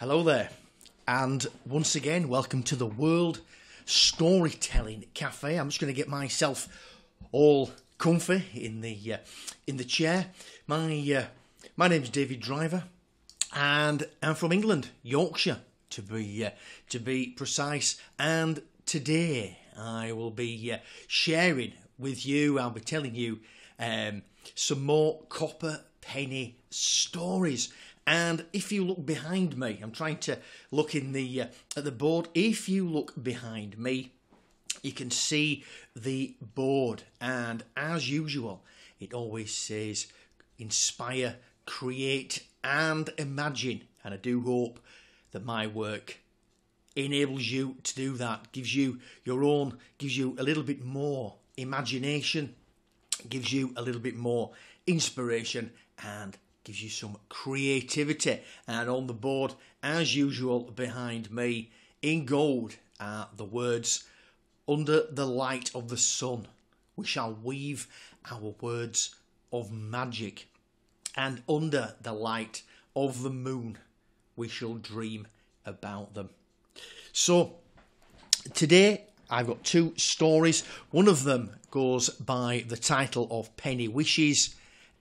Hello there, and once again, welcome to the World Storytelling Cafe. I'm just going to get myself all comfy in the chair. My name's David Driver, and I'm from England, Yorkshire, to be precise. And today I will be sharing with you. I'll be telling you some more copper penny stories. And if you look behind me, I'm trying to look in at the board. If you look behind me, you can see the board, and as usual, it always says inspire, create, and imagine. And I do hope that my work enables you to do that. Gives you a little bit more imagination, gives you a little bit more inspiration, and gives you some creativity. And on the board, as usual, behind me, in gold, are the words, "Under the light of the sun, we shall weave our words of magic. And under the light of the moon, we shall dream about them." So, today, I've got two stories. One of them goes by the title of Penny Wishes,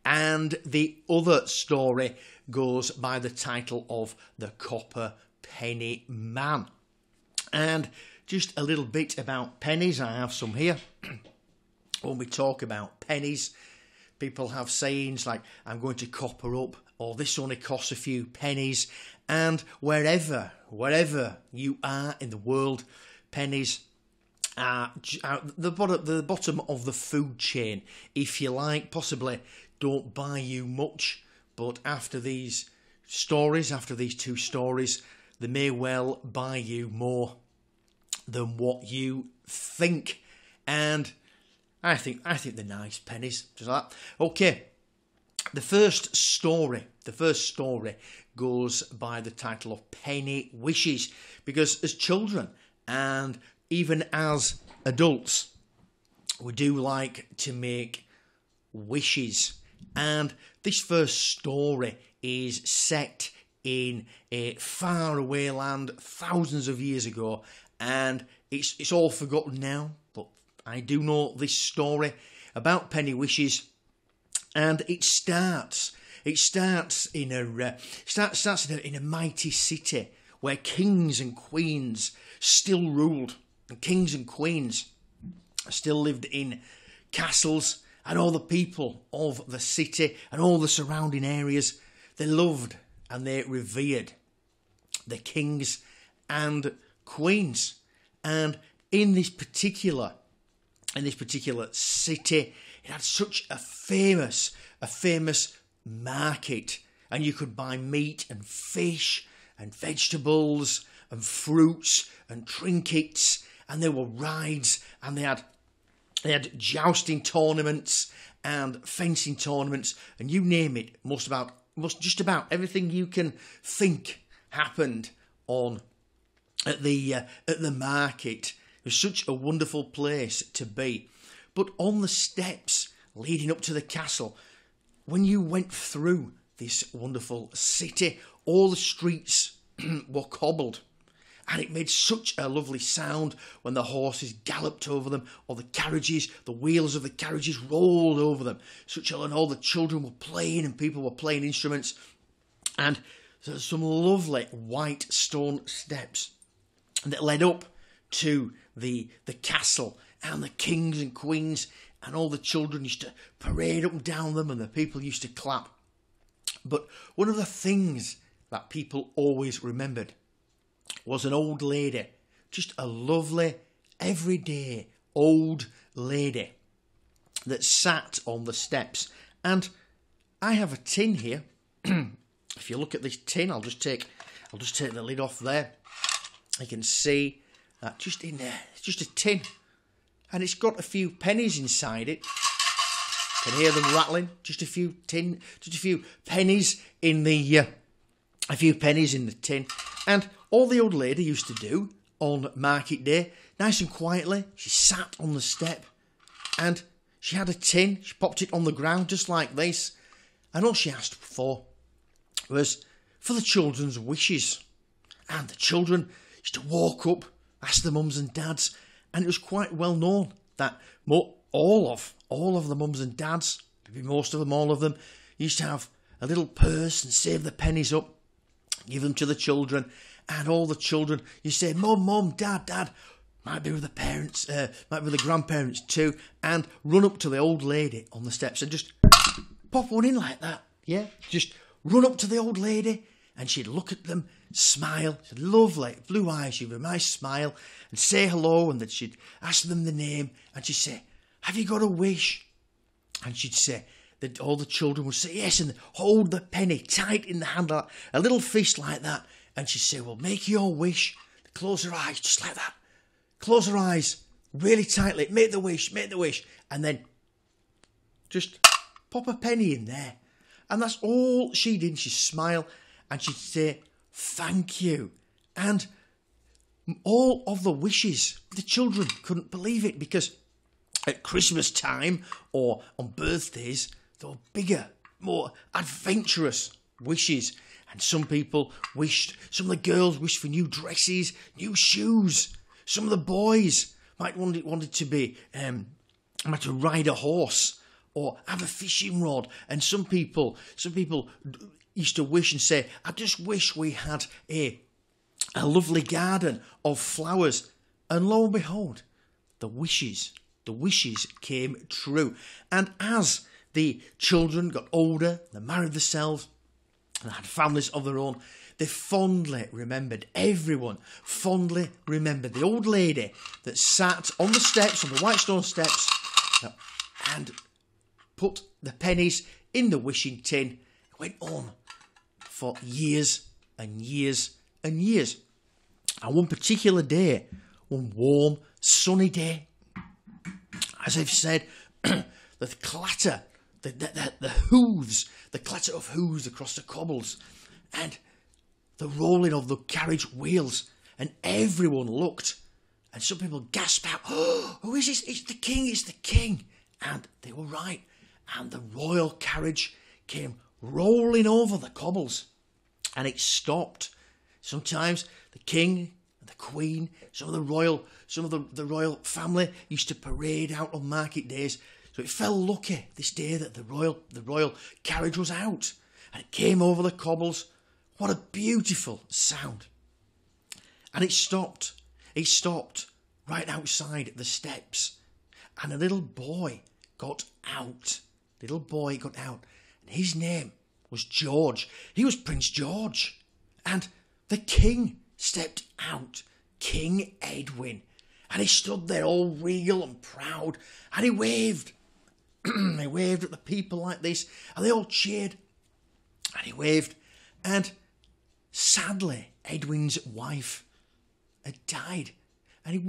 and the other story goes by the title of The Copper Penny Man. And just a little bit about pennies. I have some here. When we talk about pennies, people have sayings like, "I'm going to copper up," or "this only costs a few pennies." And wherever you are in the world, pennies are the bottom of the food chain, if you like. Possibly don't buy you much, but after these two stories, they may well buy you more than what you think. And I think they're nice pennies, just like that. Okay, the first story goes by the title of Penny Wishes, because as children and even as adults, we do like to make wishes. And this first story is set in a faraway land thousands of years ago, and it's all forgotten now, but I do know this story about penny wishes. And it starts in a mighty city where kings and queens still ruled, and kings and queens still lived in castles. And all the people of the city and all the surrounding areas, they loved and they revered the kings and queens. And in this particular city, it had such a famous market, and you could buy meat and fish and vegetables and fruits and trinkets, and there were rides, and they had jousting tournaments and fencing tournaments, and you name it, just about everything you can think happened at the market. It was such a wonderful place to be. But on the steps leading up to the castle, when you went through this wonderful city, all the streets were cobbled. And it made such a lovely sound when the horses galloped over them, or the wheels of the carriages rolled over them. And all the children were playing, and people were playing instruments. And there's some lovely white stone steps that led up to the castle, and the kings and queens and all the children used to parade up and down them, and the people used to clap. But one of the things that people always remembered was an old lady, just a lovely, everyday old lady that sat on the steps. And I have a tin here. If you look at this tin, I'll just take the lid off there. You can see that just in there, it's just a tin, and it's got a few pennies inside it. You can hear them rattling. Just a few pennies in the tin. And all the old lady used to do on market day, nice and quietly, she sat on the step, and she had a tin. She popped it on the ground just like this, and all she asked for was for the children's wishes. And the children used to walk up, ask the mums and dads, and it was quite well known that all of the mums and dads, maybe most of them, all of them, used to have a little purse and save the pennies up, give them to the children, and all the children, you say, Mum, Dad, might be with the parents, might be with the grandparents too, and run up to the old lady on the steps and just pop one in like that, yeah? Just run up to the old lady, and she'd look at them, smile, she'd lovely blue eyes, she'd have a nice smile, and say hello, and then she'd ask them the name, and she'd say, have you got a wish? And she'd say, that all the children would say yes, and hold the penny tight in the hand, like a little fist like that, and she'd say, well, make your wish, close her eyes, just like that, close her eyes, really tightly, make the wish, and then just pop a penny in there, and that's all she did. She'd smile, and she'd say, thank you, and all of the wishes, the children couldn't believe it, because at Christmas time, or on birthdays, there were bigger, more adventurous wishes. And some of the girls wished for new dresses, new shoes. Some of the boys wanted to be, might to ride a horse or have a fishing rod. And some people used to wish and say, I just wish we had a lovely garden of flowers. And lo and behold, the wishes came true. And as the children got older, they married themselves, and had families of their own, they everyone fondly remembered the old lady that sat on the steps, on the white stone steps, and put the pennies in the wishing tin. It went on for years and years and years. And one particular day, one warm, sunny day, as I've said, the clatter, the hooves, the clatter of hooves across the cobbles, and the rolling of the carriage wheels, and everyone looked, and some people gasped out, oh, who is this? It's the king. And they were right, and the royal carriage came rolling over the cobbles, and it stopped. Sometimes the king and the queen, some of the royal family used to parade out on market days. So it fell lucky this day that the royal carriage was out, and it came over the cobbles. What a beautiful sound. And it stopped. It stopped right outside the steps, and a little boy got out. And his name was George. He was Prince George. And the king stepped out, King Edwin. And he stood there all regal and proud, and he waved. He waved at the people like this, and they all cheered. And he waved, and sadly, Edwin's wife had died. And he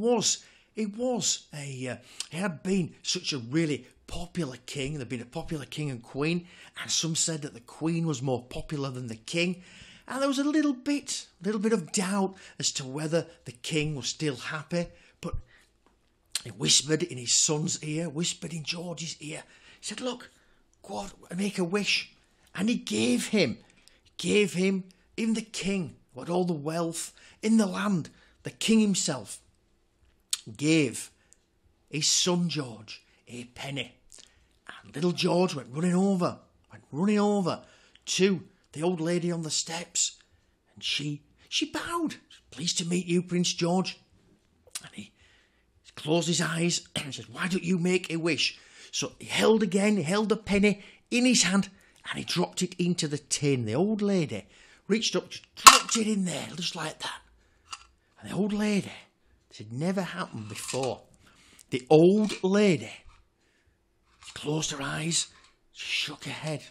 had been such a really popular king. There'd been a popular king and queen, and some said that the queen was more popular than the king. And there was a little bit of doubt as to whether the king was still happy. But he whispered in his son's ear, whispered in George's ear. He said, look, go out and make a wish. And he gave him, even the king, who had all the wealth in the land, the king himself, gave his son George a penny. And little George went running over to the old lady on the steps. And she bowed. Pleased to meet you, Prince George. And he closed his eyes and said, why don't you make a wish? So he held the penny in his hand, and he dropped it into the tin. The old lady reached up, just dropped it in there, just like that. And the old lady, this had never happened before. The old lady closed her eyes, shook her head.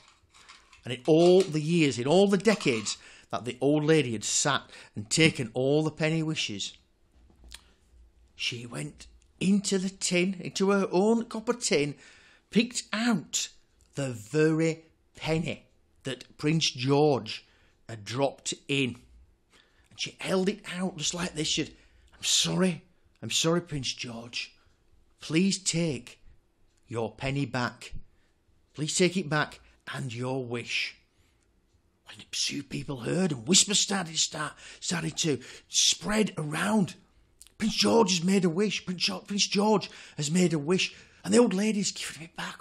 And in all the decades that the old lady had sat and taken all the penny wishes, she went into the tin, into her own copper tin, picked out the very penny that Prince George had dropped in. And she held it out just like this. She said, I'm sorry, Prince George. Please take your penny back. Please take it back and your wish. And soon people heard, and whispers started to spread around. Prince George has made a wish. Prince George has made a wish. And the old lady's given it back.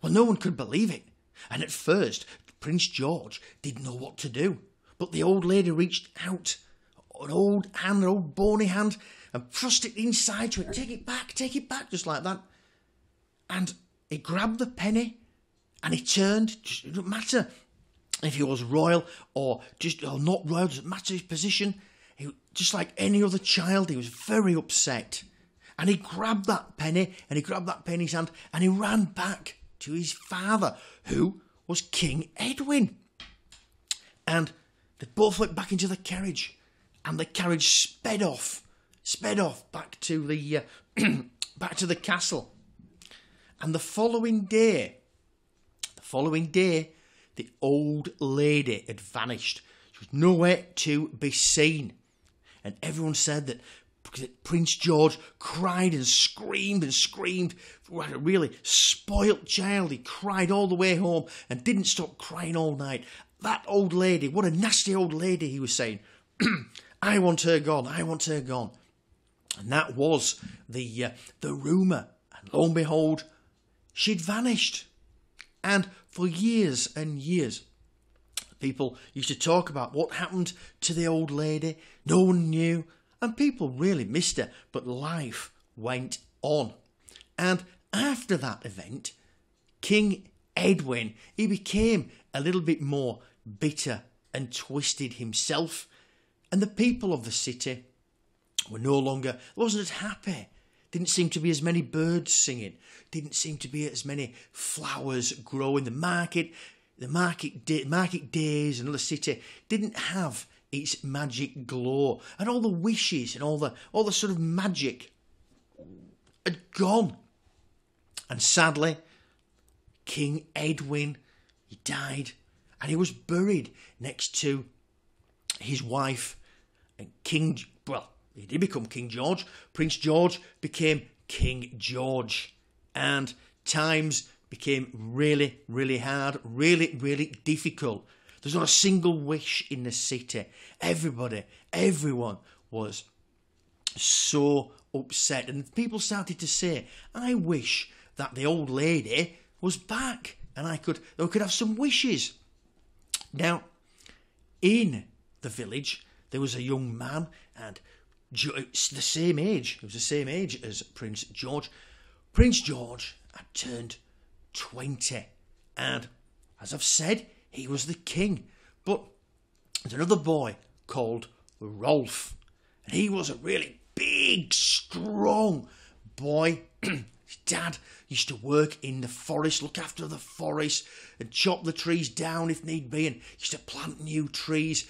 Well, no one could believe it. And at first, Prince George didn't know what to do. But the old lady reached out, an old bony hand, and thrust it inside to it. Take it back, just like that. And he grabbed the penny, and he turned. It doesn't matter if he was royal or not royal, doesn't matter his position. Just like any other child, he was very upset. And he grabbed that penny, and he grabbed that penny's hand, and he ran back to his father, who was King Edwin. And they both went back into the carriage, and the carriage sped off back to the back to the castle. And the following day, the old lady had vanished. She was nowhere to be seen. And everyone said that Prince George cried and screamed. Like a really spoilt child. He cried all the way home and didn't stop crying all night. That old lady, what a nasty old lady, he was saying. I want her gone. And that was the rumour. And lo and behold, she'd vanished. And for years and years, people used to talk about what happened to the old lady. No one knew. And people really missed her. But life went on. And after that event, King Edwin, he became a little bit more bitter and twisted himself. And the people of the city wasn't as happy. Didn't seem to be as many birds singing. Didn't seem to be as many flowers growing. The market days and the city didn't have its magic glow, and all the wishes and all the sort of magic had gone. And sadly, King Edwin, he died, and he was buried next to his wife and he did become King George. Prince George became King George, and times became really, really hard, really, really difficult. There's not a single wish in the city. Everyone was so upset. And people started to say, I wish that the old lady was back and we could have some wishes. Now, in the village, there was a young man, and it's the same age. He was the same age as Prince George. Prince George had turned 20. And as I've said, he was the king. But there's another boy called Rolf. And he was a really big, strong boy. His dad used to work in the forest, look after the forest, and chop the trees down if need be, and used to plant new trees.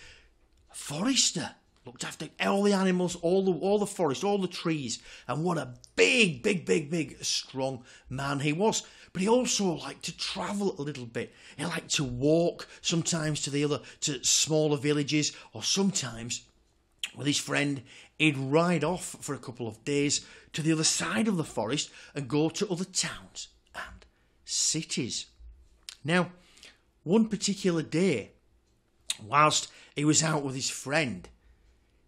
A forester. Looked after all the animals, all the forest, all the trees. And what a big, strong man he was. But he also liked to travel a little bit. He liked to walk sometimes to smaller villages, or sometimes with his friend, he'd ride off for a couple of days to the other side of the forest and go to other towns and cities. Now, one particular day, whilst he was out with his friend,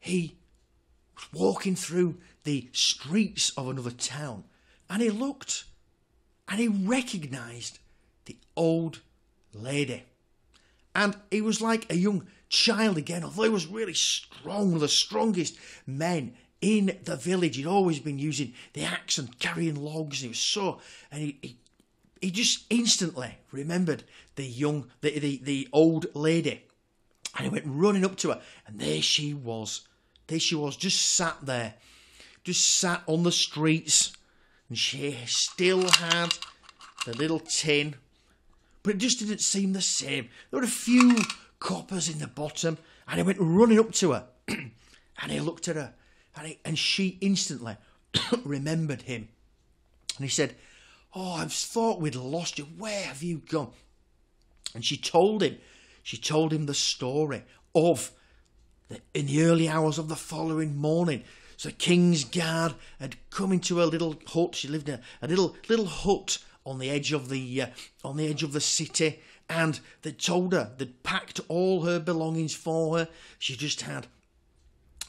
he was walking through the streets of another town, and he looked and he recognised the old lady. And he was like a young child again, although he was really strong, one of the strongest men in the village. He'd always been using the axe and carrying logs. And he just instantly remembered the old lady. And he went running up to her, and there she was, just sat there, just sat on the streets, and she still had the little tin, but it just didn't seem the same. There were a few coppers in the bottom, and he went running up to her, and he looked at her, and she instantly remembered him. And he said, "Oh, I've thought we'd lost you. Where have you gone?" And she told him the story of in the early hours of the following morning. So the King's Guard had come into a little hut. She lived in a little hut on the edge of the city, And they told her, they'd packed all her belongings for her. She just had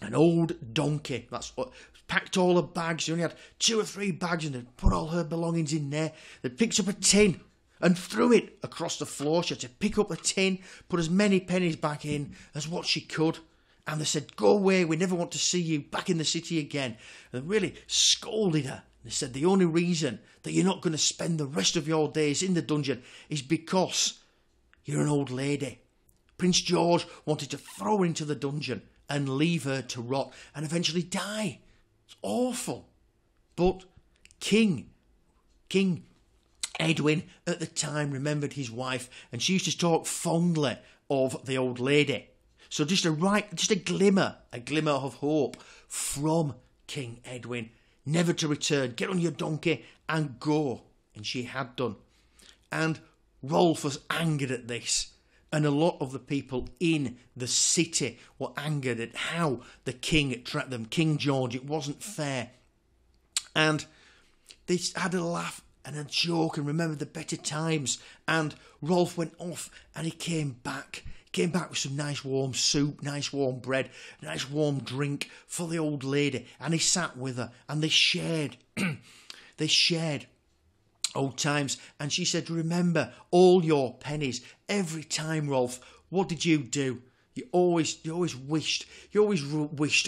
an old donkey. That's what packed all her bags. She only had 2 or 3 bags, and they'd put all her belongings in there. They picked up a tin and threw it across the floor. She had to pick up the tin, put as many pennies back in as what she could. And they said, "Go away, we never want to see you back in the city again." And they really scolded her. They said, "The only reason that you're not going to spend the rest of your days in the dungeon is because you're an old lady." Prince George wanted to throw her into the dungeon and leave her to rot and eventually die. It's awful. But King Edwin at the time remembered his wife, and she used to talk fondly of the old lady. So just a glimmer of hope from King Edwin, never to return. Get on your donkey and go. And she had done. And Rolf was angered at this. And a lot of the people in the city were angered at how the king trapped them. King George, it wasn't fair. And they had a laugh and a joke and remembered the better times. And Rolf went off and he came back. Came back with some nice warm soup, nice warm bread, nice warm drink for the old lady. And he sat with her and they shared. They shared old times. And she said, "Remember all your pennies. Every time, Rolf, what did you do? You always wished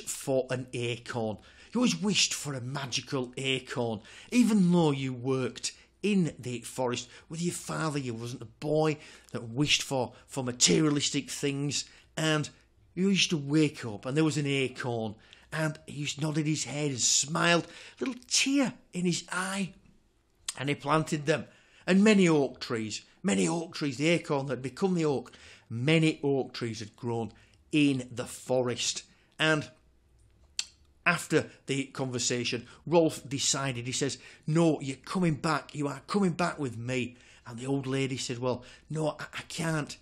for an acorn. You always wished for a magical acorn. Even though you worked in the forest with your father, you wasn't a boy that wished for materialistic things, and you used to wake up and there was an acorn, and he just nodded his head and smiled, a little tear in his eye, and he planted them. And many oak trees, the acorn that had become the oak, many oak trees had grown in the forest. And after the conversation, Rolf decided, he says, "No, you're coming back. You are coming back with me." And the old lady said, "Well, no, I can't."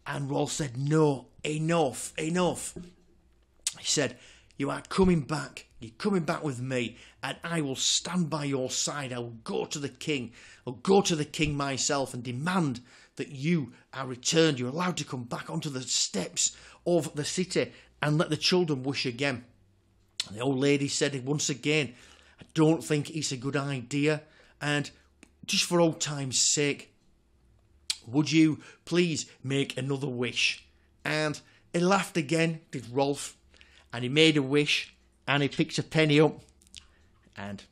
And Rolf said, "No, enough. He said, "You are coming back. You're coming back with me, and I will stand by your side. I will go to the king. I'll go to the king myself and demand that you are returned. You're allowed to come back onto the steps of the city and let the children wish again." And the old lady said once again, "I don't think it's a good idea, and just for old time's sake, would you please make another wish?" And he laughed again, did Rolf, and he made a wish, and he picked a penny up, and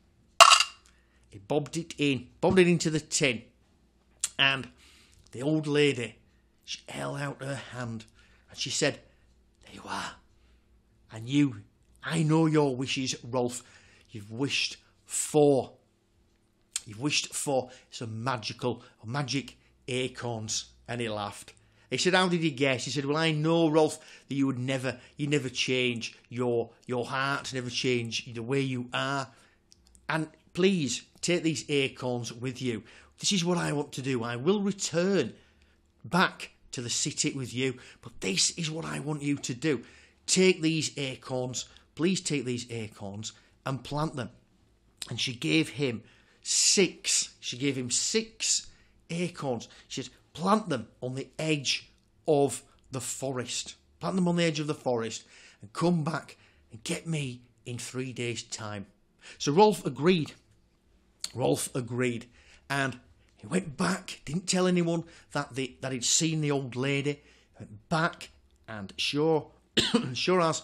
he bobbed it into the tin. And the old lady, she held out her hand, and she said, "There you are. And I know your wishes, Rolf. You've wished for some magic acorns." And he laughed. He said, "How did he guess?" He said, "Well, I know, Rolf, that you never change your heart, never change the way you are. And please take these acorns with you. This is what I want to do. I will return back to the city with you, but this is what I want you to do. Take these acorns. Please take these acorns and plant them." And she gave him 6. She gave him 6 acorns. She said, "Plant them on the edge of the forest. Plant them on the edge of the forest and come back and get me in 3 days' time." So Rolf agreed. And he went back, didn't tell anyone that he'd seen the old lady. Went back, and sure as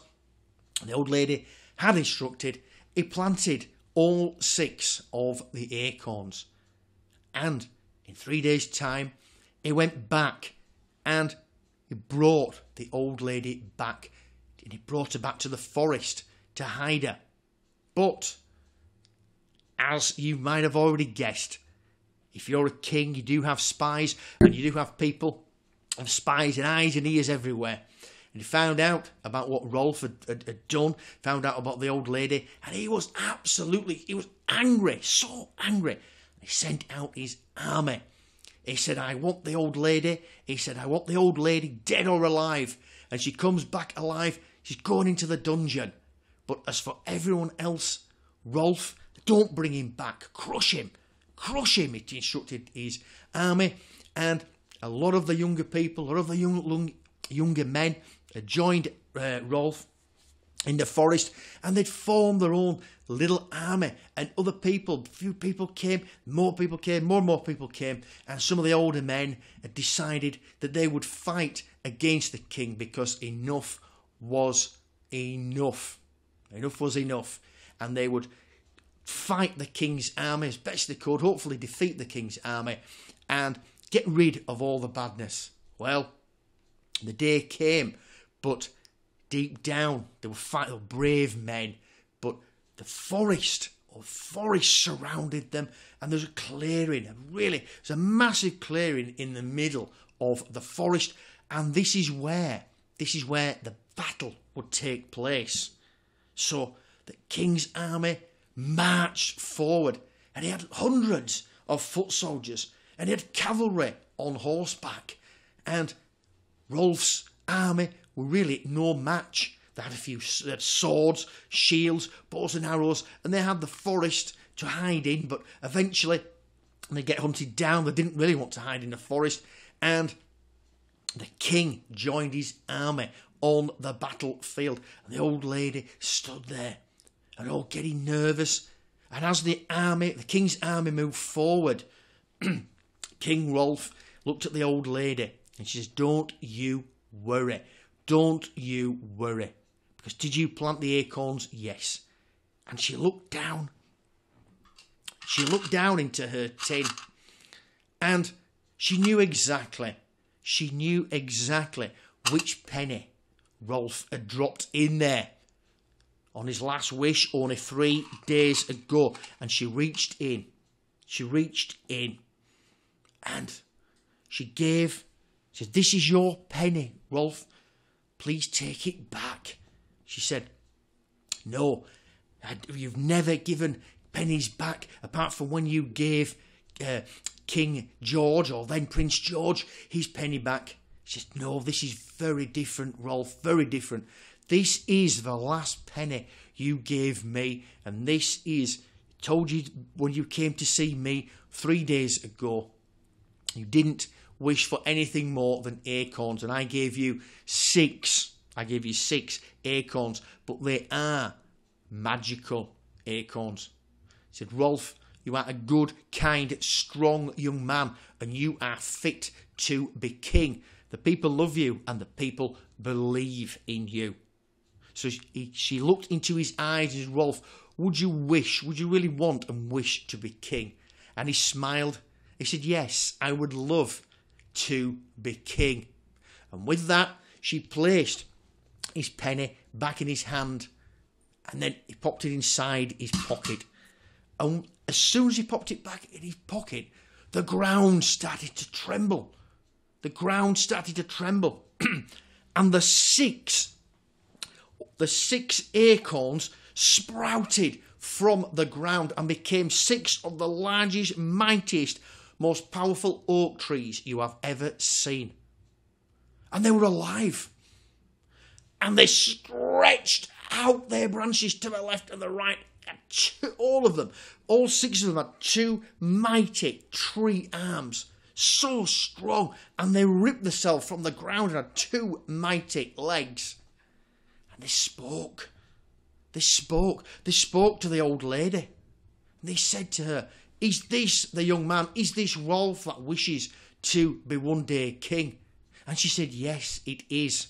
the old lady had instructed, he planted all 6 of the acorns. And in 3 days' time, he went back and he brought the old lady back. And he brought her back to the forest to hide her. But, as you might have already guessed, if you're a king, you do have spies, and you do have people of spies and eyes and ears everywhere. And he found out about what Rolf had done, found out about the old lady, and he was angry, so angry. He sent out his army. He said, "I want the old lady." He said, "I want the old lady dead or alive. And she comes back alive, she's going into the dungeon. But as for everyone else, Rolf, don't bring him back. Crush him. He instructed his army. And a lot of the younger people, a lot of the younger men had joined Rolf in the forest, and they'd formed their own little army, and other people, few people came, more and more people came, and some of the older men had decided that they would fight against the king because enough was enough. Enough was enough, and they would fight the king's army as best they could, hopefully defeat the king's army and get rid of all the badness. Well, the day came, but deep down they were brave men, but the forest surrounded them, and there's a clearing, there's a massive clearing in the middle of the forest, and this is where the battle would take place. So the king's army marched forward, and he had hundreds of foot soldiers, and he had cavalry on horseback, and Rolf's army were really no match. They had swords, shields, bows and arrows, and they had the forest to hide in, but eventually they get hunted down. They didn't really want to hide in the forest, and the king joined his army on the battlefield, and the old lady stood there and all getting nervous. And as the king's army moved forward, King Rolf looked at the old lady and she says, "Don't you worry. Don't you worry. Because did you plant the acorns? Yes." And she looked down. She looked down into her tin, and she knew exactly which penny Rolf had dropped in there on his last wish only 3 days ago. And she reached in, and she said, "This is your penny, Rolf. Please take it back." She said, "No, you've never given pennies back apart from when you gave King George, or then Prince George, his penny back." She said, "No, this is very different, Rolf, very different. This is the last penny you gave me, and this is, told you when you came to see me 3 days ago. You didn't wish for anything more than acorns, and I gave you 6. I gave you 6 acorns, but they are magical acorns." He said, "Rolf, you are a good, kind, strong young man, and you are fit to be king. The people love you, and the people believe in you." So she looked into his eyes and said, "Rolf, would you really want and wish to be king?" And he smiled. He said, "Yes, I would love to be king." And with that, she placed his penny back in his hand, and then he popped it inside his pocket. And as soon as he popped it back in his pocket, the ground started to tremble. And the six acorns sprouted from the ground and became 6 of the largest, mightiest, most powerful oak trees you have ever seen. And they were alive. And they stretched out their branches to the left and the right. All of them, all 6 of them had 2 mighty tree arms, so strong, and they ripped themselves from the ground and had 2 mighty legs. And they spoke. They spoke to the old lady. And they said to her, "Is this the young man? Is this Rolf that wishes to be one day king?" And she said, "Yes, it is."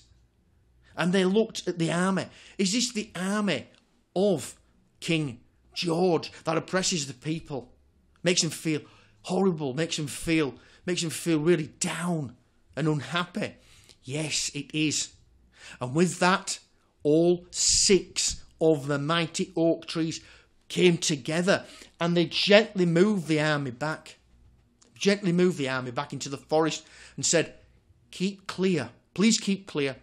And they looked at the army. Is this the army of King George that oppresses the people, makes them feel horrible, makes them feel really down and unhappy? Yes, it is. And with that, all 6 of the mighty oak trees came together, and they gently moved the army back into the forest and said, "Keep clear, please keep clear.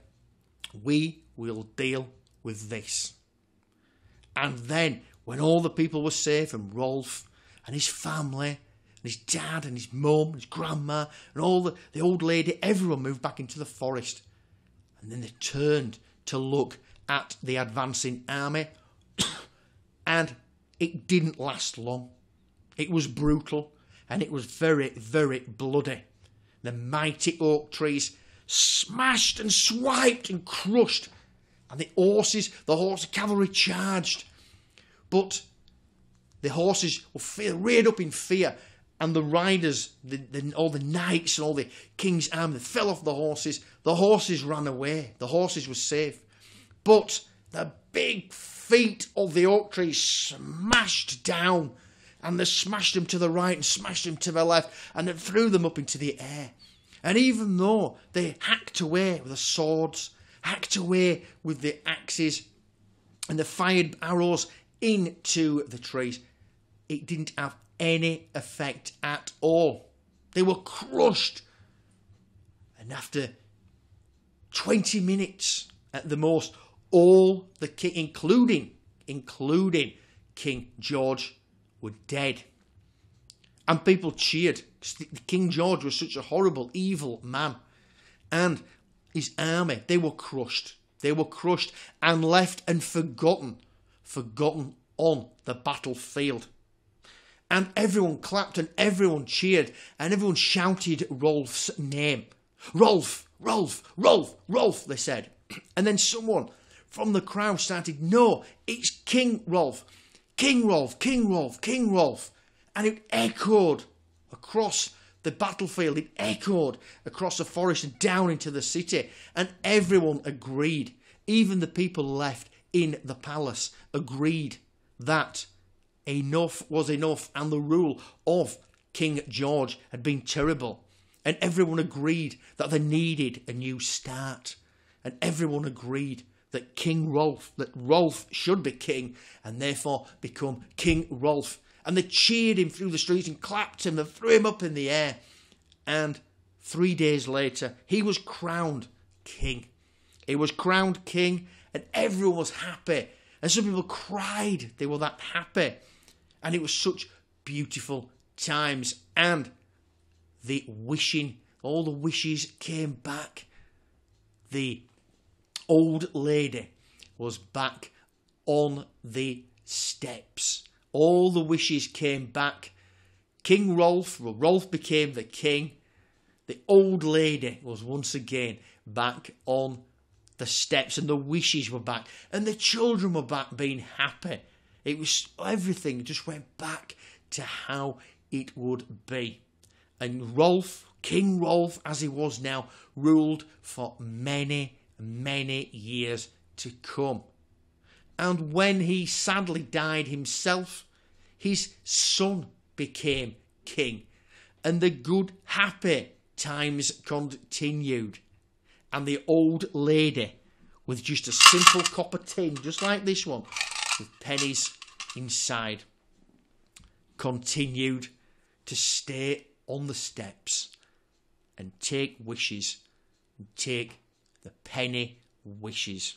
We will deal with this." And then, when all the people were safe, and Rolf and his family, and his dad and his mum, and his grandma, and all the old lady, everyone moved back into the forest. And then they turned to look at the advancing army, and it didn't last long. It was brutal, and it was very, very bloody. the mighty oak trees smashed and swiped and crushed, and the horse cavalry charged. But the horses were reared up in fear, and the riders, all the knights and all the king's army, they fell off the horses. The horses ran away. The horses were safe. But the big feet of the oak trees smashed down, and they smashed them to the right and smashed them to the left, and it threw them up into the air. And even though they hacked away with the swords, hacked away with the axes, and they fired arrows into the trees, it didn't have any effect at all. They were crushed. And after 20 minutes at the most, all the king, including King George, were dead. And people cheered, because King George was such a horrible, evil man. And his army, they were crushed. They were crushed and left and forgotten on the battlefield. And everyone clapped and everyone cheered and everyone shouted Rolf's name. Rolf, Rolf, Rolf, Rolf, they said. And then someone from the crowd started, no, it's King Rolf, King Rolf, King Rolf, King Rolf. And it echoed across the battlefield, it echoed across the forest and down into the city. And everyone agreed, even the people left in the palace, agreed that enough was enough and the rule of King George had been terrible. And everyone agreed that they needed a new start. And everyone agreed that Rolf should be king and therefore become King Rolf. And they cheered him through the streets and clapped him and threw him up in the air. And 3 days later, he was crowned king. He was crowned king and everyone was happy. And some people cried. They were that happy. And it was such beautiful times. And all the wishes came back. The old lady was back on the steps. All the wishes came back. King Rolf became the king. The old lady was once again back on the steps, and the wishes were back, and the children were back being happy. It was everything just went back to how it would be. And Rolf, King Rolf, as he was now, ruled for many, many years to come. And when he sadly died himself, his son became king. And the good, happy times continued. And the old lady, with just a simple copper tin, just like this one, with pennies inside, continued to stay on the steps and take wishes, and take the penny wishes.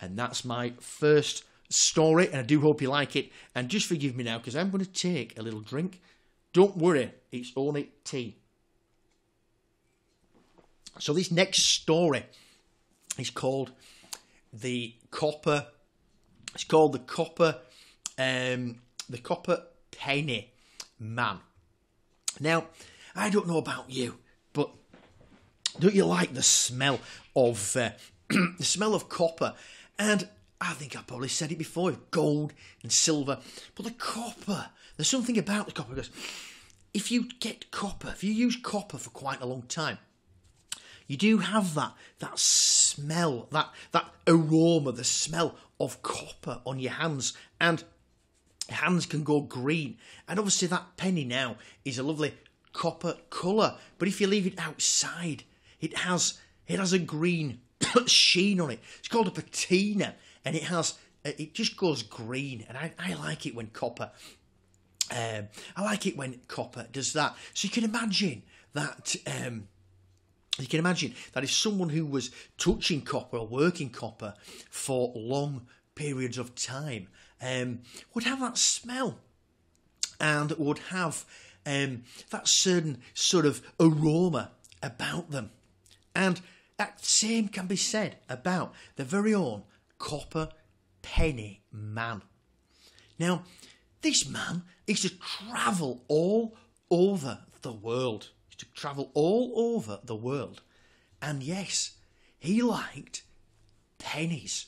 And that's my first story, and I do hope you like it. And just forgive me now, because I'm going to take a little drink. Don't worry, it's only tea. So this next story is called the Copper. It's called the Copper Penny Man. Now, I don't know about you, but don't you like the smell of the smell of copper? And I think I probably said it before, gold and silver. But the copper, there's something about the copper, because if you use copper for quite a long time, you do have that smell, that aroma, the smell of copper on your hands. And your hands can go green. And obviously that penny now is a lovely copper colour. But if you leave it outside, it has a green sheen on it. It's called a patina. And it just goes green. And I like it when copper does that. So you can imagine that if someone who was touching copper or working copper for long periods of time would have that smell and would have that certain sort of aroma about them. And that same can be said about the very own Copper Penny Man. Now, this man is to travel all over the world. used to travel all over the world. And yes, he liked pennies.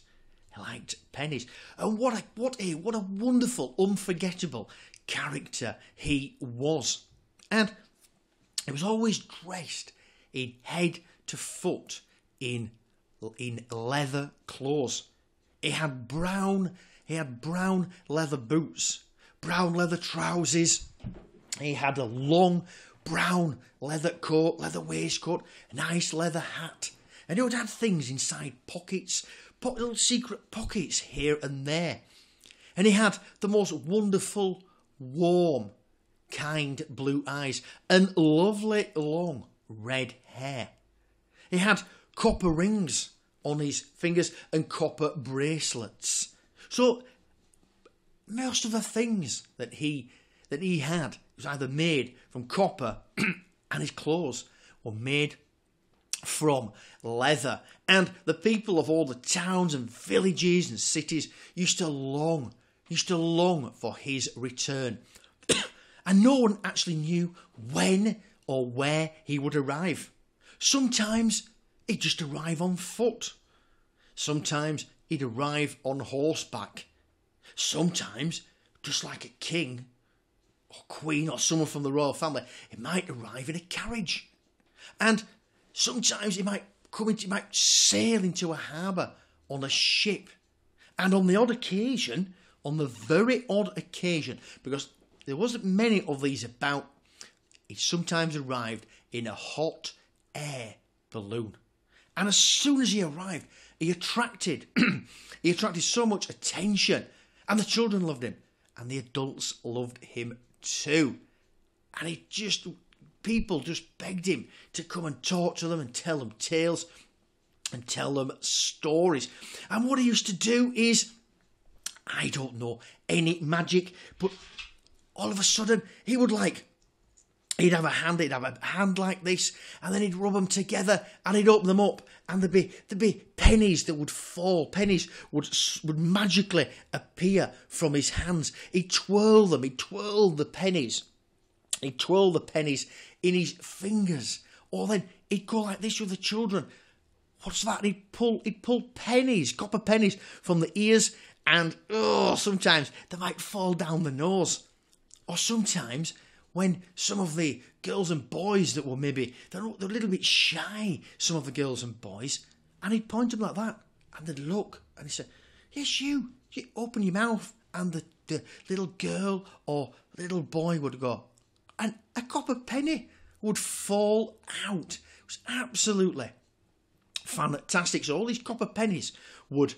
He liked pennies. And what a wonderful, unforgettable character he was. And he was always dressed in head to foot in leather clothes. He had brown leather boots, brown leather trousers. He had a long brown leather coat, leather waistcoat, a nice leather hat. And he would have things inside pockets, little secret pockets here and there. And he had the most wonderful, warm, kind blue eyes and lovely long red hair. He had copper rings on his fingers and copper bracelets. So most of the things that he had was either made from copper and his clothes were made from leather. And the people of all the towns and villages and cities used to long for his return. And no one actually knew when or where he would arrive. Sometimes he'd just arrive on foot. Sometimes he'd arrive on horseback. Sometimes, just like a king or queen or someone from the royal family, he might arrive in a carriage. And sometimes he might sail into a harbour on a ship. And on the very odd occasion, because there wasn't many of these about, he sometimes arrived in a hot air balloon. And as soon as he arrived, he attracted so much attention. And the children loved him. And the adults loved him too. And people just begged him to come and talk to them and tell them tales and tell them stories. And what he used to do is, I don't know any magic, but all of a sudden he'd have a hand like this, and then he'd rub them together and he'd open them up, and there'd be pennies that would fall. Pennies would magically appear from his hands. He'd twirl them. He'd twirl the pennies. He'd twirl the pennies in his fingers. Or then he'd go like this with the children. What's that? He'd pull pennies, copper pennies from the ears, and sometimes they might fall down the nose. Or sometimes when some of the girls and boys that were they're a little bit shy, some of the girls and boys, and he'd point them like that, and they'd look, and he'd say, yes, you open your mouth, and the little girl or little boy would go, and a copper penny would fall out. It was absolutely fantastic. So all these copper pennies would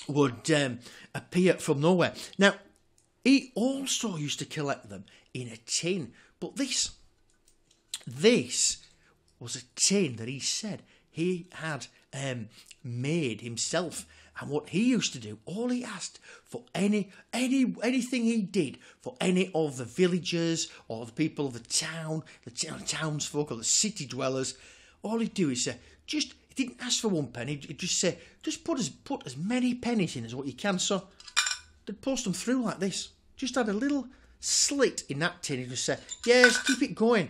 appear from nowhere. Now, he also used to collect them in a tin, but this was a tin that he said he had made himself. And what he used to do, all he asked for anything he did for any of the villagers or the people of the town, the townsfolk or the city dwellers, all he'd do is say, he didn't ask for one penny, he'd just say, just put as many pennies in as what you can. So they'd post them through like this. Just had a little slit in that tin. He just said, yes, keep it going.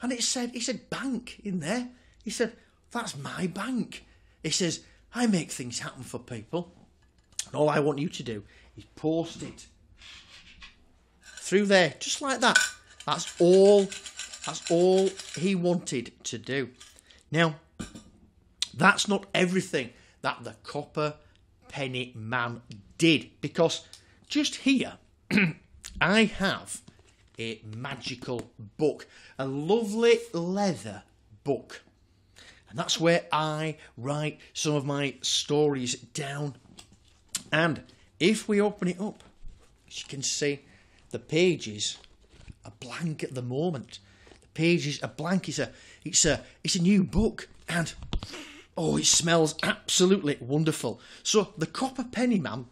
And he said bank in there. He said, that's my bank. He says, I make things happen for people. And all I want you to do is post it through there, just like that. That's all he wanted to do. Now, that's not everything that the Copper Penny Man did, because just here I have a magical book, a lovely leather book. And that's where I write some of my stories down. And if we open it up, as you can see, the pages are blank at the moment. The pages are blank. It's a new book, and it smells absolutely wonderful. So the Copper Penny Man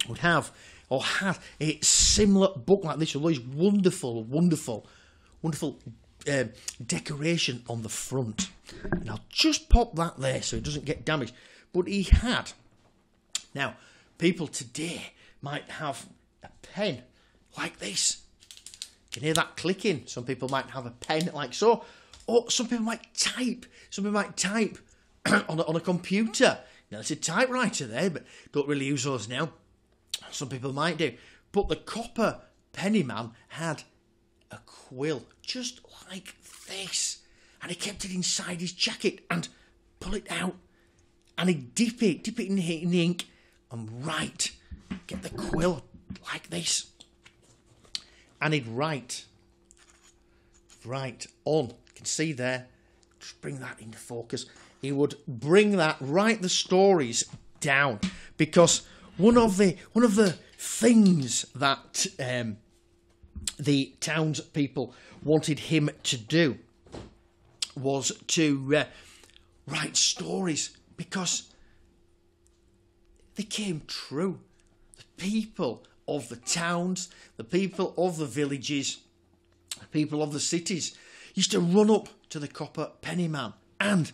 would have or had a similar book like this with all these wonderful decoration on the front. And I'll just pop that there so it doesn't get damaged. But he had. Now, people today might have a pen like this. can hear that clicking. Some people might have a pen like so, or some people might type. Some people might type on a computer. Now, there's a typewriter there, but don't really use those now. Some people might do. But the copper penny man had a quill just like this. And he kept it inside his jacket and pull it out. And he'd dip it in the ink and write. Get the quill like this. And he'd write on. You can see there. Just bring that into focus. He would bring that, write the stories down. Because one of the things that the townspeople wanted him to do was to write stories, because they came true. The people of the towns, the people of the villages, the people of the cities used to run up to the copper penny man and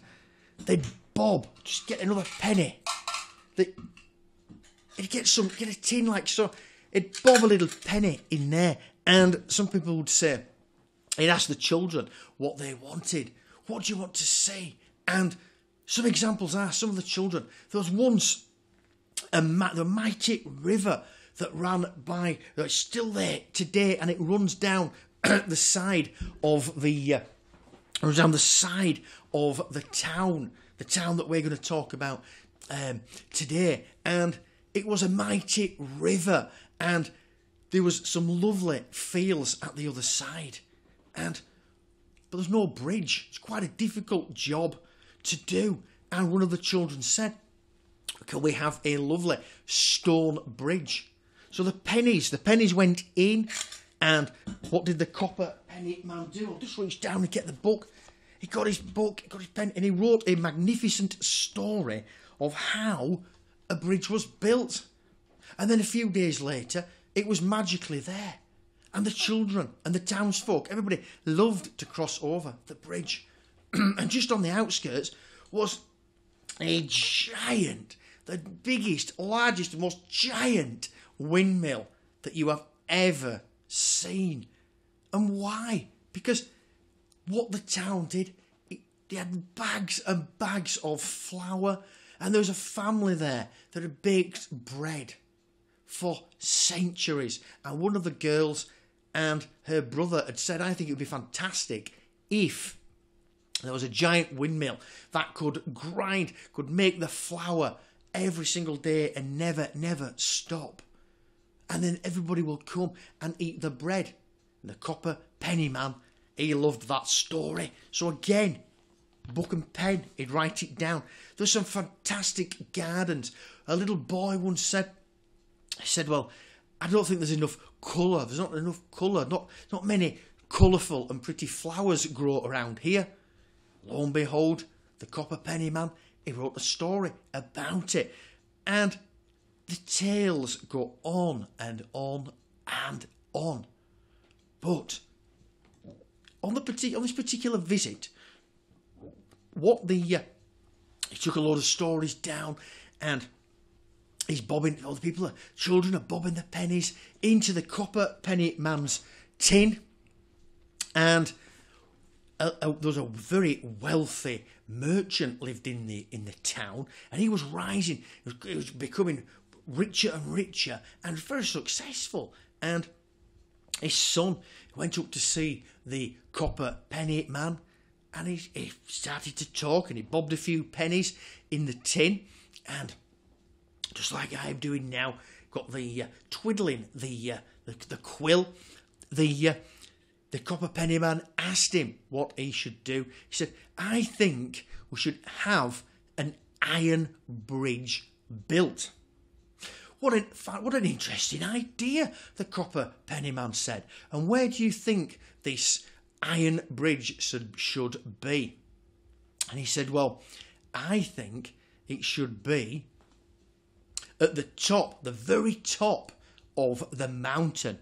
they'd bob, just get another penny. He'd get a tin like so. He'd bob a little penny in there, and some people would say, he'd ask the children what they wanted. What do you want to see? And some examples are, some of the children, there was once the mighty river that ran by, that's still there today, and it runs down the side of the town that we're going to talk about today. And it was a mighty river, and there was some lovely fields at the other side, but there's no bridge. It's quite a difficult job to do. And one of the children said, can we have a lovely stone bridge? So the pennies went in, and what did the copper penny man do? He just reached down and get the book. He got his book, he got his pen, and he wrote a magnificent story of how a bridge was built. And then a few days later, it was magically there. And the children and the townsfolk, everybody loved to cross over the bridge. And just on the outskirts was a giant, the biggest, largest, most giant windmill that you have ever seen. And why? Because what the town did, they had bags and bags of flour, and there was a family there that had baked bread for centuries. And one of the girls and her brother had said, I think it would be fantastic if there was a giant windmill that could grind, could make the flour every single day and never stop. And then everybody will come and eat the bread. And the copper penny man, he loved that story. So again, book and pen, he'd write it down. There's some fantastic gardens. A little boy once said, well, I don't think there's enough colour. There's not enough colour. Not many colourful and pretty flowers grow around here. Lo and behold, the copper penny man, he wrote a story about it. And the tales go on and on and on. But on this particular visit, he took a load of stories down, and he's bobbing, all the people, the children are bobbing the pennies into the copper penny man's tin. And there was a very wealthy merchant lived in the town, and he was rising. He was becoming richer and richer and very successful. And his son went up to see the copper penny man, and he started to talk, and he bobbed a few pennies in the tin, and just like I'm doing now, got the twiddling the quill. The copper penny man asked him what he should do. He said, I think we should have an iron bridge built. What an interesting idea, the copper penny man said. And where do you think this iron bridge should be? And he said, well, I think it should be at the top, the very top of the mountain.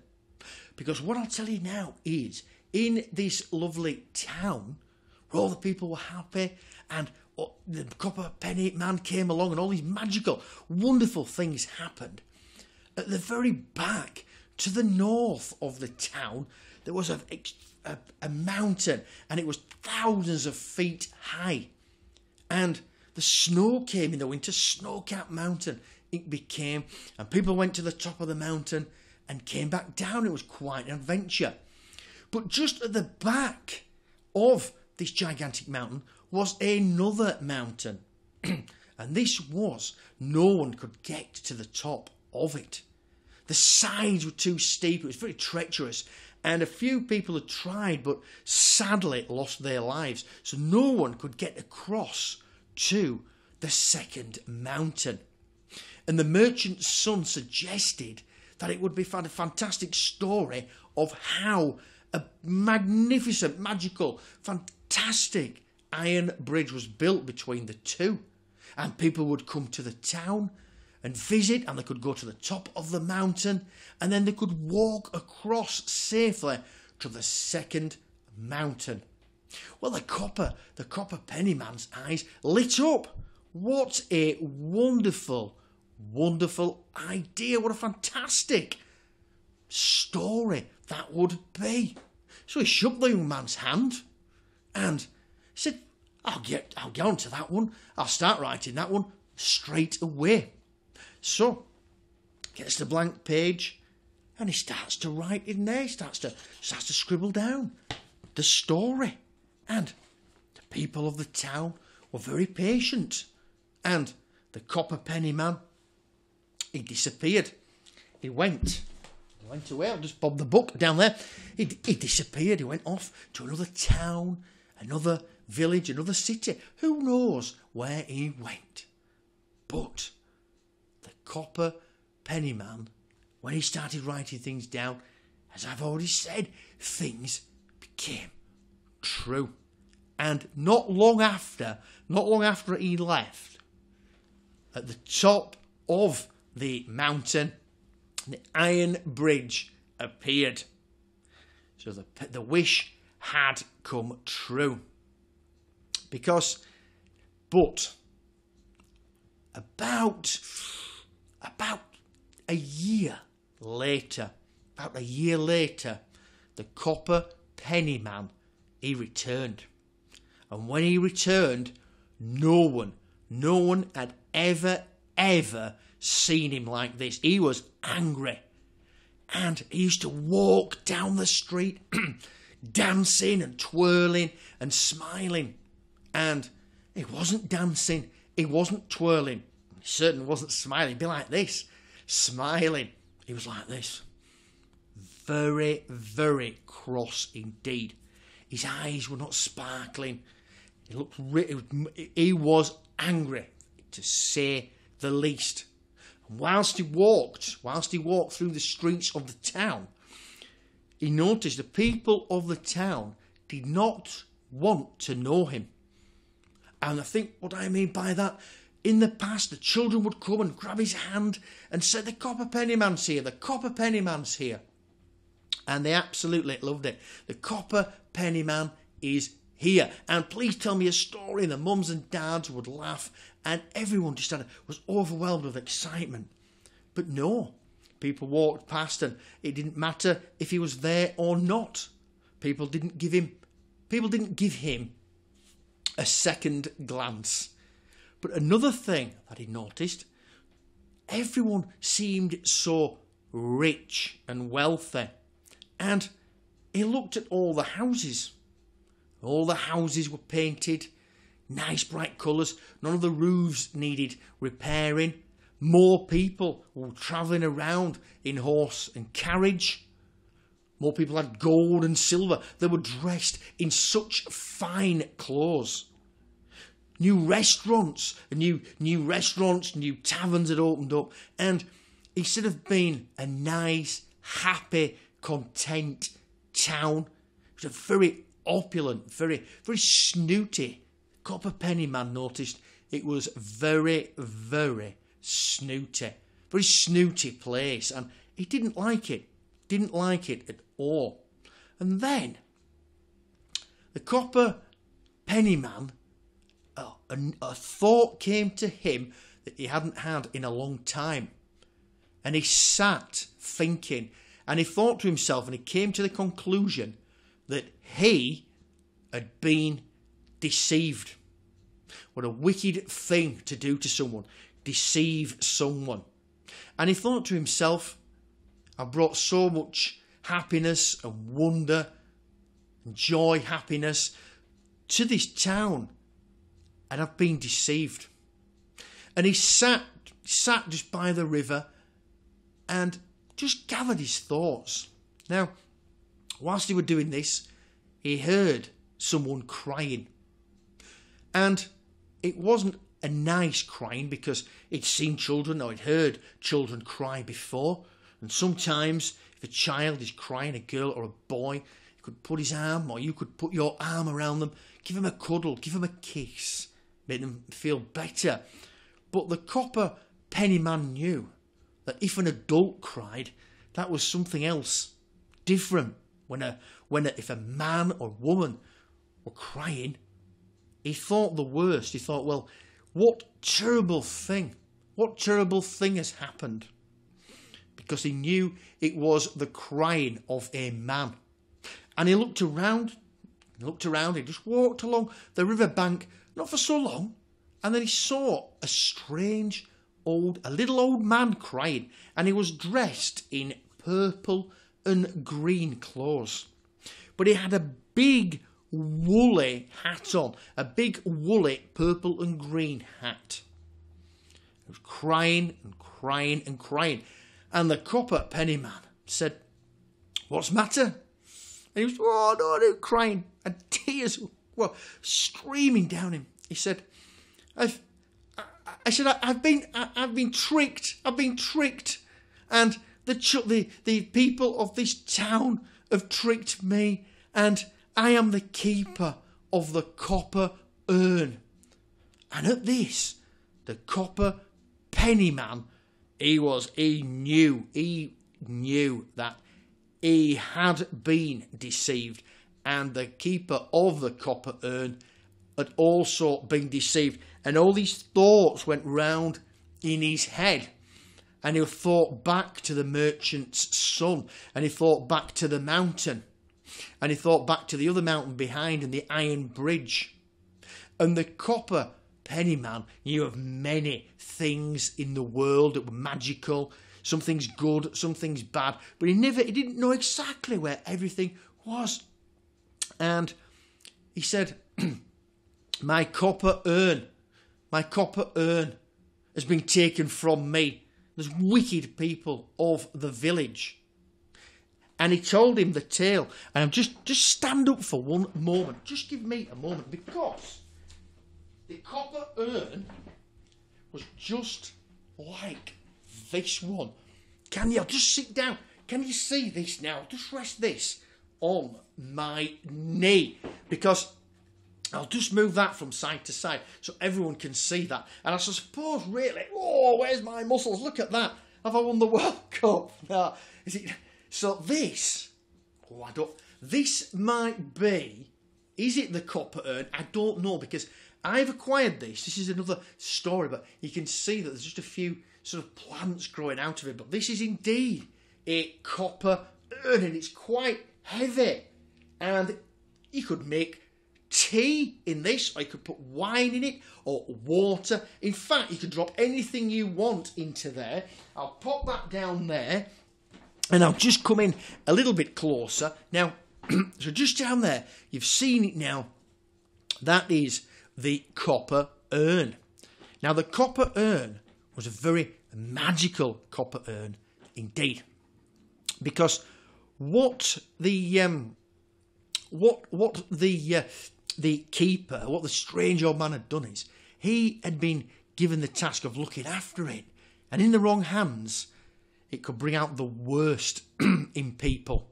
Because what I'll tell you now is, in this lovely town, where all the people were happy, and the copper penny man came along, and all these magical, wonderful things happened, at the very back, to the north of the town, there was a mountain, and it was thousands of feet high. And the snow came in the winter, snow-capped mountain it became, and people went to the top of the mountain and came back down. It was quite an adventure. But just at the back of this gigantic mountain was another mountain. And this was, no one could get to the top of it. The sides were too steep, it was very treacherous, and a few people had tried but sadly lost their lives. So no one could get across to the second mountain. And the merchant's son suggested that it would be a fantastic story of how a magnificent, magical, fantastic iron bridge was built between the two. And people would come to the town and visit, and they could go to the top of the mountain, and then they could walk across safely to the second mountain. Well, the copper pennyman's eyes lit up. What a wonderful, wonderful idea. What a fantastic story that would be. So he shook the young man's hand and said, I'll get on to that one. I'll start writing that one straight away. So, gets the blank page and he starts to write in there. He starts to scribble down the story. And the people of the town were very patient. And the copper penny man, he disappeared. He went away. I'll just bob the book down there. He disappeared. He went off to another town, another village, another city. Who knows where he went? But the copper penny man, when he started writing things down, as I've already said, things became true. And not long after he left, at the top of the mountain, the iron bridge appeared. So the wish had come true. But about a year later, the copper penny man, he returned. And when he returned, no one had ever seen him like this. He was angry. And he used to walk down the street, dancing and twirling and smiling. And he wasn't dancing, he wasn't twirling, he certainly wasn't smiling. He'd be like this, smiling. He was like this. Very, very cross indeed. His eyes were not sparkling. He was angry, to say the least. And whilst he walked through the streets of the town, he noticed the people of the town did not want to know him. And I think what I mean by that, in the past, the children would come and grab his hand and say, the copper penny man's here, the copper penny man's here. And they absolutely loved it. The copper penny man is here. And please tell me a story. And the mums and dads would laugh. And everyone just was overwhelmed with excitement. But no, people walked past and it didn't matter if he was there or not. People didn't give him a second glance. But another thing that he noticed, everyone seemed so rich and wealthy. And he looked at all the houses. All the houses were painted, nice bright colours. None of the roofs needed repairing. More people were travelling around in horse and carriage. More people had gold and silver. They were dressed in such fine clothes. New restaurants, new taverns had opened up. And instead of being a nice, happy, content town, it was a very opulent, very, very snooty. Copper penny man noticed it was very, very snooty. Very snooty place. And he didn't like it. Didn't like it at all. And then the copper penny man, a thought came to him that he hadn't had in a long time. And he sat thinking, And he thought to himself, and he came to the conclusion that he had been deceived. What a wicked thing to do to someone. Deceive someone. And he thought to himself, I've brought so much happiness and wonder and joy, happiness to this town, and I've been deceived. And he sat just by the river and just gathered his thoughts. Now, whilst he was doing this, he heard someone crying. And it wasn't a nice crying, because he'd seen children, or he'd heard children cry before. And sometimes if a child is crying, a girl or a boy, you could put his arm, or you could put your arm around them, give them a cuddle, give them a kiss, make them feel better. But the copper penny man knew that if an adult cried, that was something else, different. If a man or woman were crying, he thought the worst. He thought, well, what terrible thing has happened? Because he knew it was the crying of a man. And he looked around, he just walked along the riverbank, not for so long, and then he saw a little old man crying, and he was dressed in purple and green clothes. But he had a big woolly hat on, a big woolly purple and green hat. He was crying and crying and crying. And the copper penny man said, what's the matter? And he was, oh no, crying, and tears were streaming down him. He said, I've been tricked. I've been tricked, and the people of this town have tricked me, and I am the keeper of the Copper Urn. And at this, the copper penny man, he knew that he had been deceived, and the keeper of the Copper Urn had also been deceived. And all these thoughts went round in his head, and he thought back to the merchant's son, and he thought back to the mountain, and he thought back to the other mountain behind, and the iron bridge. And the copper penny man knew of many things in the world that were magical, some things good, some things bad, but he didn't know exactly where everything was. And he said, my copper urn has been taken from me. There's wicked people of the village. And he told him the tale. And I'm just stand up for one moment. Just give me a moment, because the copper urn was just like this one. Can you just sit down? Can you see this now? Just rest this on my knee, because I'll just move that from side to side so everyone can see that. And I suppose, really, oh, where's my muscles? Look at that. Have I won the World Cup? No. Is it? So this, this might be, is it the copper urn? I don't know, because I've acquired this. This is another story, but you can see that there's just a few sort of plants growing out of it. But this is indeed a copper urn, and it's quite heavy. And you could make tea in this, or you could put wine in it, or water. In fact, you could drop anything you want into there. I'll pop that down there, and I'll just come in a little bit closer. Now, so just down there, you've seen it now. That is the copper urn. Now, the copper urn was a very magical copper urn indeed, because what the keeper, what the strange old man had done is, he had been given the task of looking after it, and in the wrong hands, it could bring out the worst in people.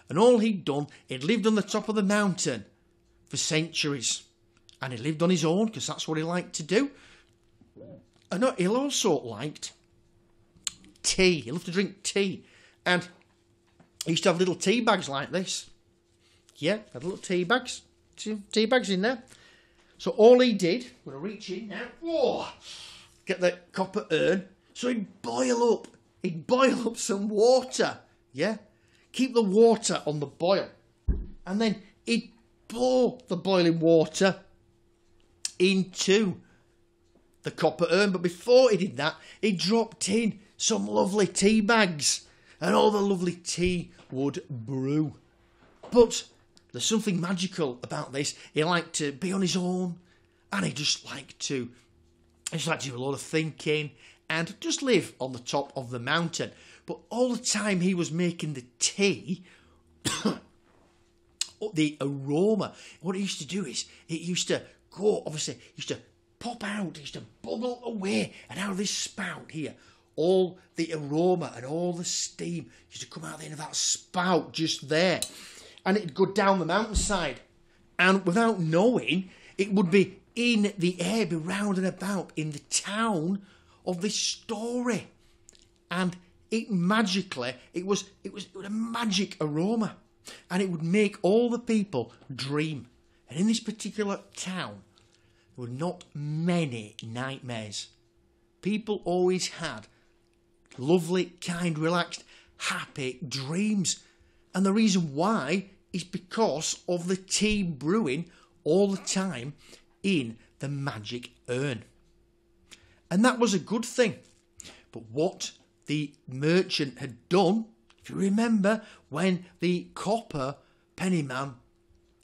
And all he'd done, he'd lived on the top of the mountain for centuries, and he lived on his own, because that's what he liked to do. And he also liked tea. He loved to drink tea, and he used to have little tea bags like this. Yeah, had little tea bags. Tea bags in there. So all he did, I'm going to reach in now, whoa, get the copper urn. So he'd boil up some water, yeah, keep the water on the boil. And then he'd pour the boiling water into the copper urn. But before he did that, he dropped in some lovely tea bags. And all the lovely tea would brew. But there's something magical about this. He liked to be on his own. And he just liked to do a lot of thinking. And just live on the top of the mountain. But all the time he was making the tea, the aroma, what it used to do is, it used to go, obviously, it used to pop out, it used to bubble away, and out of this spout here, all the aroma and all the steam used to come out the end of that spout just there. And it'd go down the mountainside. And without knowing, it would be in the air, be round and about in the town of this story. And it magically, it was a magic aroma. And it would make all the people dream. And in this particular town, there were not many nightmares. People always had lovely, kind, relaxed, happy dreams. And the reason why is because of the tea brewing all the time in the magic urn. And that was a good thing. But what the merchant had done, if you remember, when the copper pennyman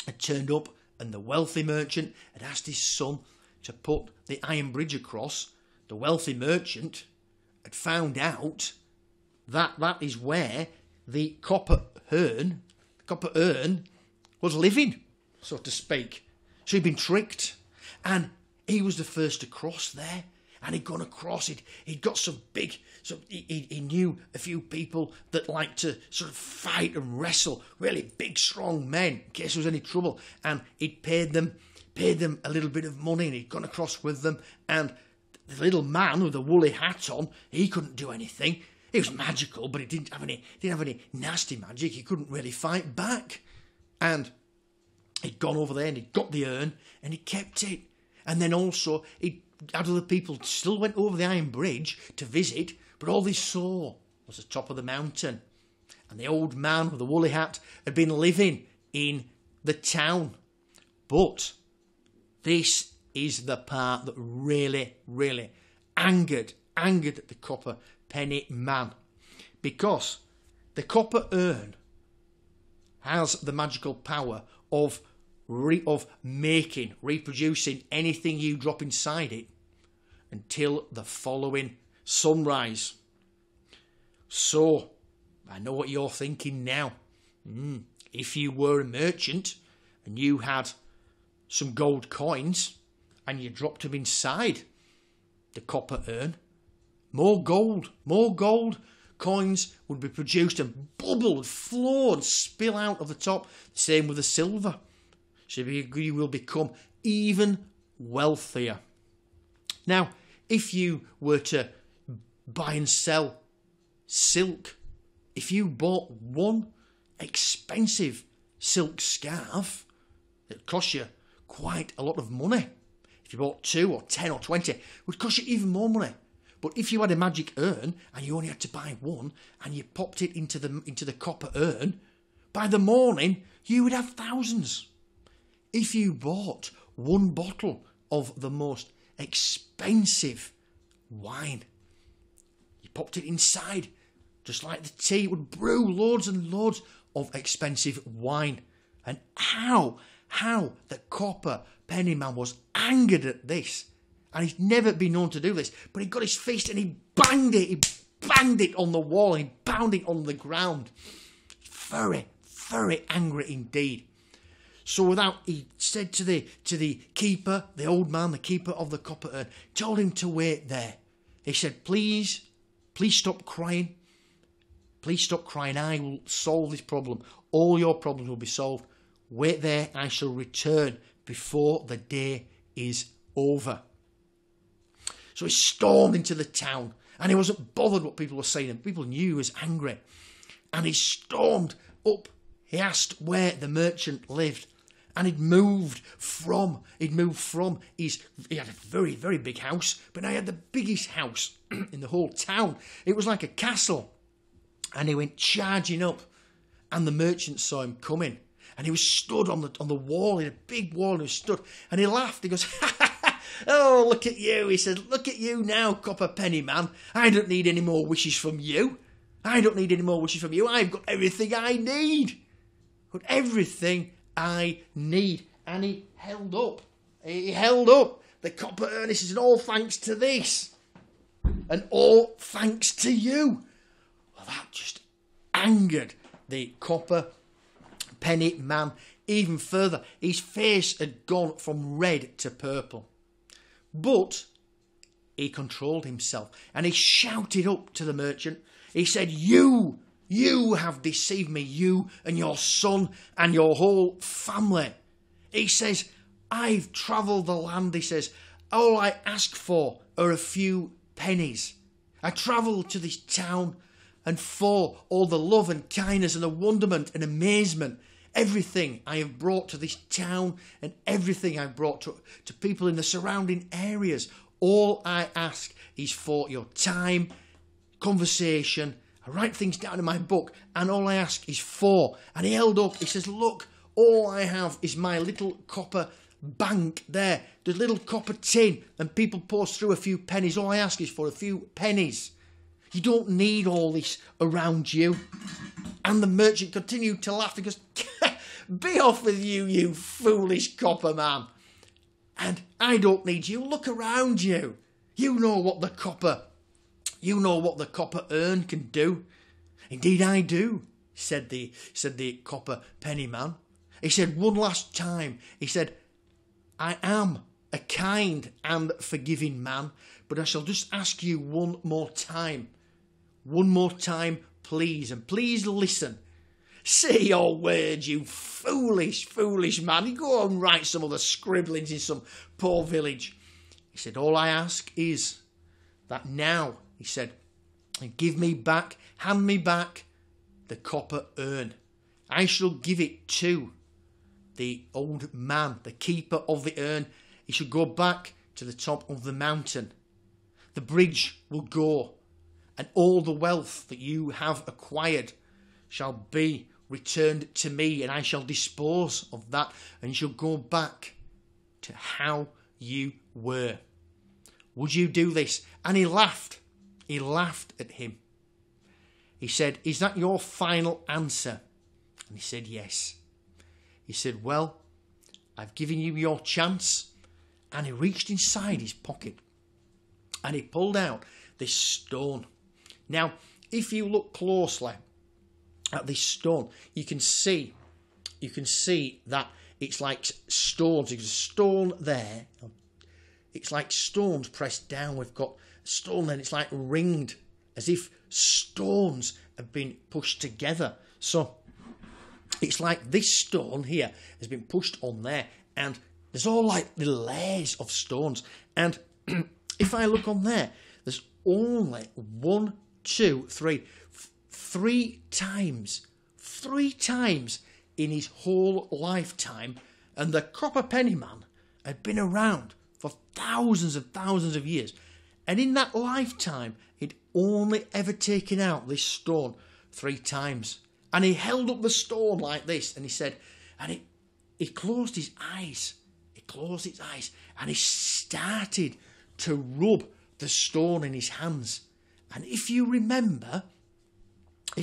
had turned up and the wealthy merchant had asked his son to put the iron bridge across, the wealthy merchant had found out that that is where the copper urn was living, so to speak. So he'd been tricked, and he was the first to cross there. And he'd gone across, he'd got some big, he knew a few people that liked to sort of fight and wrestle, really big, strong men, in case there was any trouble. And he'd paid them a little bit of money, and he'd gone across with them. And the little man with the woolly hat on, he couldn't do anything. It was magical, but he didn't have any nasty magic. He couldn't really fight back. And he'd gone over there, and he'd got the urn, and he kept it. And then also, other people still went over the iron bridge to visit, but all they saw was the top of the mountain. And the old man with the woolly hat had been living in the town. But this is the part that really, really angered the copper penny man. Because the copper urn has the magical power of reproducing anything you drop inside it until the following sunrise. So, I know what you're thinking now. If you were a merchant and you had some gold coins and you dropped them inside the copper urn, more gold coins would be produced and bubble and flow and spill out of the top. Same with the silver. So you will become even wealthier. Now, if you were to buy and sell silk, if you bought one expensive silk scarf, it cost you quite a lot of money. If you bought 2 or 10 or 20, it would cost you even more money. But if you had a magic urn and you only had to buy one and you popped it into the copper urn, by the morning you would have thousands. If you bought one bottle of the most expensive wine, you popped it inside, just like the tea, it would brew loads and loads of expensive wine. And how the copper pennyman was angered at this. And he's never been known to do this, but he got his fist and he banged it on the wall, and he banged it on the ground. Very, very angry indeed. So he said to the keeper, the old man, the keeper of the copper urn, told him to wait there. He said, please stop crying. Please stop crying. I will solve this problem. All your problems will be solved. Wait there. I shall return before the day is over. So he stormed into the town, and he wasn't bothered what people were saying, and people knew he was angry. And he stormed up. He asked where the merchant lived, and he had moved from he had a very, very big house, but now he had the biggest house in the whole town. It was like a castle. And he went charging up, And the merchant saw him coming, and he was stood on the wall, in a big wall, and he was stood, and he laughed. He goes, ha ha ha, oh, look at you. He said, look at you now, Copper Penny Man. I don't need any more wishes from you. I don't need any more wishes from you. I've got everything I need. Got everything I need. And he held up the Copper Urn. He says, all thanks to this, and all thanks to you. Well, that just angered the Copper Penny Man even further. His face had gone from red to purple. But he controlled himself, and he shouted up to the merchant. He said, you have deceived me, you and your son and your whole family. He says, I've travelled the land. He says, all I ask for are a few pennies. I travelled to this town, and for all the love and kindness and the wonderment and amazement, everything I have brought to this town and everything I've brought to people in the surrounding areas, all I ask is for your time, conversation. I write things down in my book, and all I ask is for. And he held up, he says, look, all I have is my little copper bank there, the little copper tin, and people post through a few pennies. All I ask is for a few pennies. You don't need all this around you. And the merchant continued to laugh. He goes, be off with you, you foolish copper man. And I don't need you. Look around you. You know what the copper urn can do. Indeed I do, said the Copper Penny Man. He said, one last time, he said, I am a kind and forgiving man, but I shall just ask you one more time, please, and please listen. Say your words, you foolish man. You go and write some other scribblings in some poor village. He said, all I ask is that now, he said, hand me back the Copper Urn. I shall give it to the old man, the keeper of the urn. He should go back to the top of the mountain. The bridge will go, and all the wealth that you have acquired shall be returned to me, and I shall dispose of that, and you shall go back to how you were. Would you do this? And he laughed. He laughed at him. He said, is that your final answer? And he said, yes. He said, well, I've given you your chance. And he reached inside his pocket and he pulled out this stone. Now, if you look closely at this stone, you can see that it's like stones. There's a stone there. It's like stones pressed down. We've got a stone there, and it's like ringed, as if stones have been pushed together. So it's like this stone here has been pushed on there, and there's all like the layers of stones. And if I look on there, there's only three times in his whole lifetime, and the Copper Penny Man had been around for thousands of years, and in that lifetime he'd only ever taken out this stone 3 times. And he held up the stone like this, and he said, and he closed his eyes. He closed his eyes, and he started to rub the stone in his hands. And if you remember, I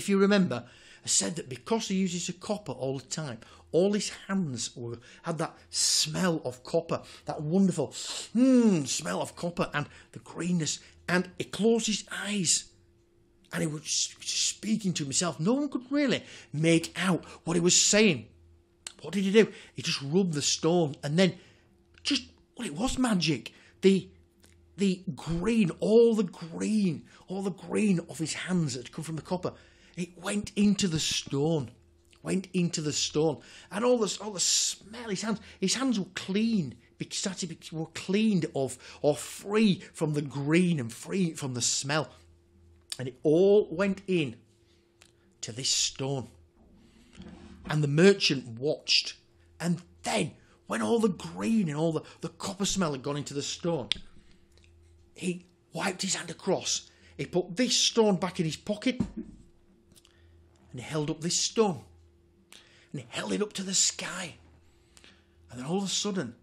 said that because he uses a copper all the time, all his hands had that smell of copper, that wonderful smell of copper and the greenness. And he closed his eyes, and he was speaking to himself. No one could really make out what he was saying. What did he do? He just rubbed the stone, and then it was magic. The green, all the green of his hands that had come from the copper, it went into the stone. And all the smell, his hands were clean, because were cleaned of, or free from the green and free from the smell. And it all went in to this stone. And the merchant watched. And then, when all the green and all the copper smell had gone into the stone, he wiped his hand across. He put this stone back in his pocket, and he held up this stone. and he held it up to the sky. And then all of a sudden,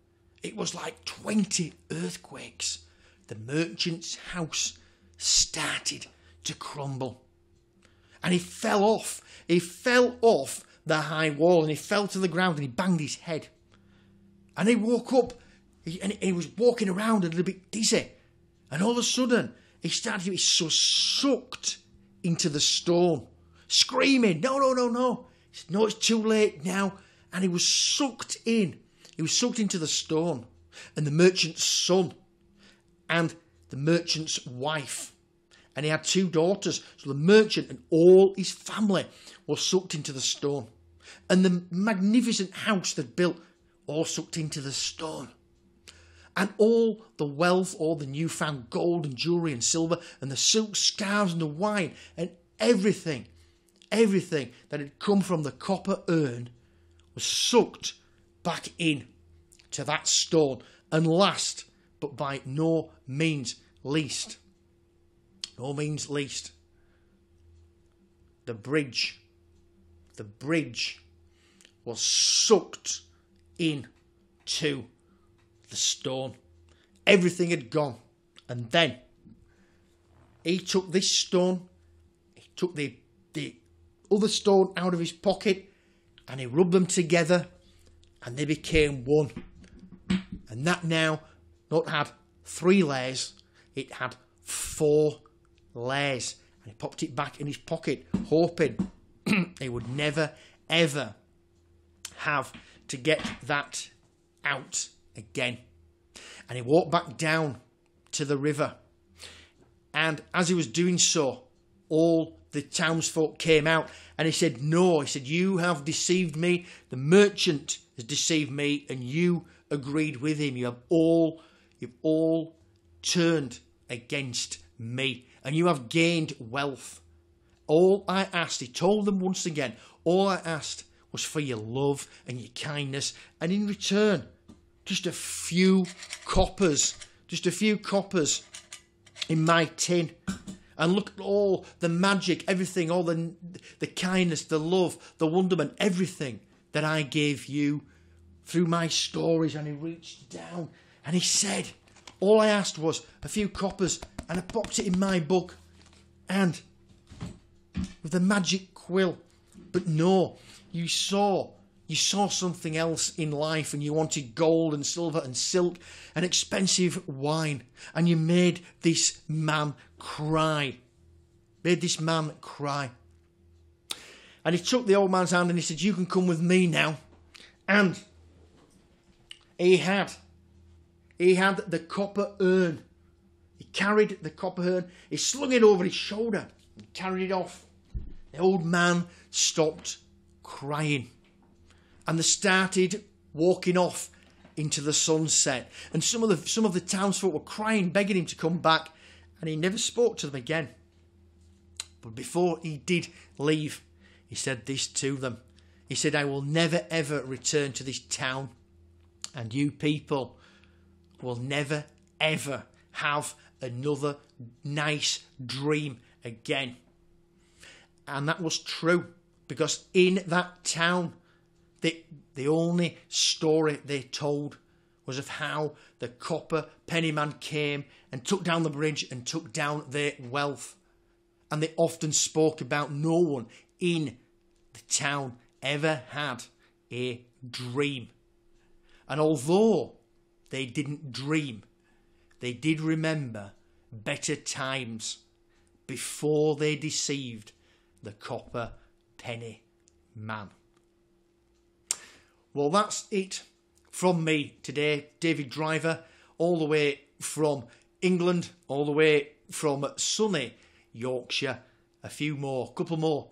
it was like 20 earthquakes. The merchant's house started to crumble. And he fell off. He fell off the high wall and he fell to the ground and he banged his head. And he woke up and he was walking around a little bit dizzy. And all of a sudden, he started to be so sucked into the stone, screaming, no, no, no, no. He said, no, it's too late now. And he was sucked in. He was sucked into the stone. And the merchant's son and the merchant's wife. And he had 2 daughters. So the merchant and all his family were sucked into the stone. And the magnificent house they'd built all sucked into the stone. And all the wealth, all the newfound gold and jewellery and silver and the silk scarves and the wine and everything that had come from the copper urn was sucked back in to that stone. And last, but by no means least, the bridge was sucked in to the stone. Everything had gone. And then he took this stone, he took the other stone out of his pocket and he rubbed them together and they became one. And that now not had 3 layers, it had 4 layers. And he popped it back in his pocket, hoping he would never, ever have to get that out again. And he walked back down to the river. And as he was doing so, all the townsfolk came out and he said, no, he said, you have deceived me. The merchant has deceived me and you agreed with him. You've all turned against me and you have gained wealth. All I asked, he told them once again, all I asked was for your love and your kindness, and in return, just a few coppers in my tin. And look at all the magic, everything, all the kindness, the love, the wonderment, everything that I gave you through my stories. And he reached down and he said, all I asked was a few coppers, and I popped it in my book and with the magic quill. But no, you saw something else in life and you wanted gold and silver and silk and expensive wine, and you made this man cry. And he took the old man's hand and he said, you can come with me now. And he had the copper urn. He carried the copper urn. He slung it over his shoulder and carried it off. The old man stopped crying. And they started walking off into the sunset. And some of the townsfolk were crying, begging him to come back. And he never spoke to them again. But before he did leave, he said this to them. He said, I will never ever return to this town. And you people will never ever have another nice dream again. And that was true. Because in that town, the only story they told was of how the copper pennyman came and took down the bridge and took down their wealth. And they often spoke about no one in the town ever had a dream. And although they didn't dream, they did remember better times before they deceived the copper penny man. Well, that's it from me today, David Driver, all the way from England, all the way from sunny Yorkshire. Couple more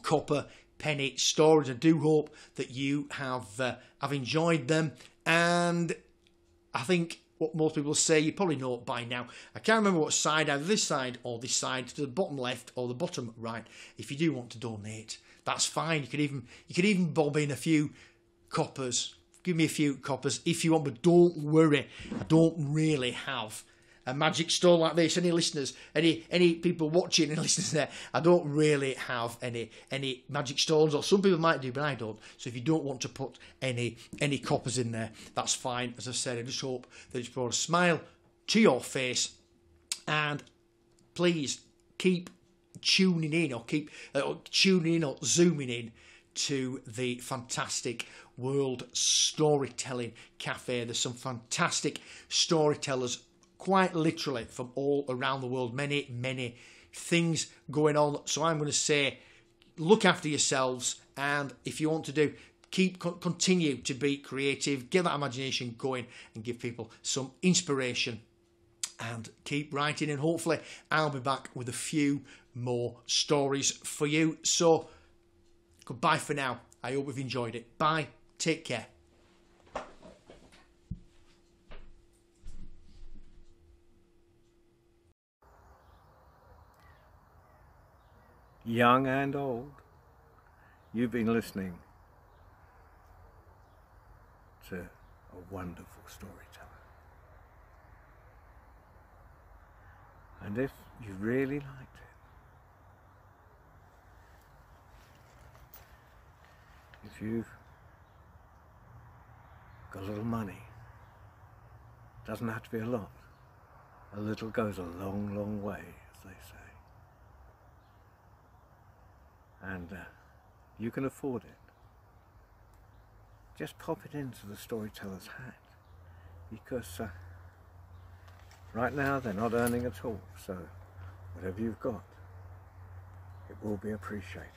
copper penny stories. I do hope that you have enjoyed them, and I think what most people say, you probably know it by now. I can't remember what side, either this side or this side, to the bottom left or the bottom right. If you do want to donate, that's fine. You could even bob in a few coppers. Give me a few coppers if you want, but don't worry, I don't really have a magic stone like this. Any listeners, any people watching and listeners there, I don't really have any magic stones, or some people might do, but I don't. So if you don't want to put any coppers in there, that's fine. As I said, I just hope that it's brought a smile to your face, and please keep tuning in, or keep tuning in or zooming in to the fantastic World Storytelling Cafe. There's some fantastic storytellers, quite literally from all around the world. Many things going on. So I'm going to say, look after yourselves, and if you want to do, continue to be creative, get that imagination going, and give people some inspiration, and keep writing, and hopefully I'll be back with a few more stories for you. So goodbye for now. I hope you've enjoyed it. Bye. Take care. Young and old, you've been listening to a wonderful storyteller. And if you really liked it, if you've got a little money, doesn't have to be a lot. A little goes a long, long way, as they say. And you can afford it. Just pop it into the storyteller's hat, because right now they're not earning at all, so whatever you've got, it will be appreciated.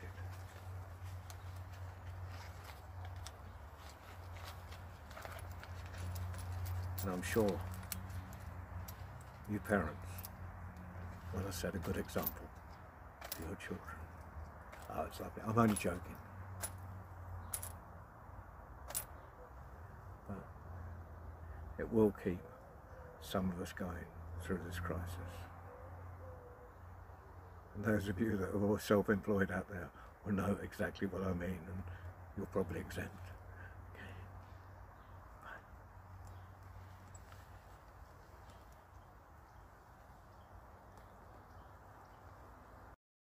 And I'm sure you parents will have set a good example for your children. Oh, it's lovely. I'm only joking. But it will keep some of us going through this crisis. And those of you that are self-employed out there will know exactly what I mean, and you're probably exempt.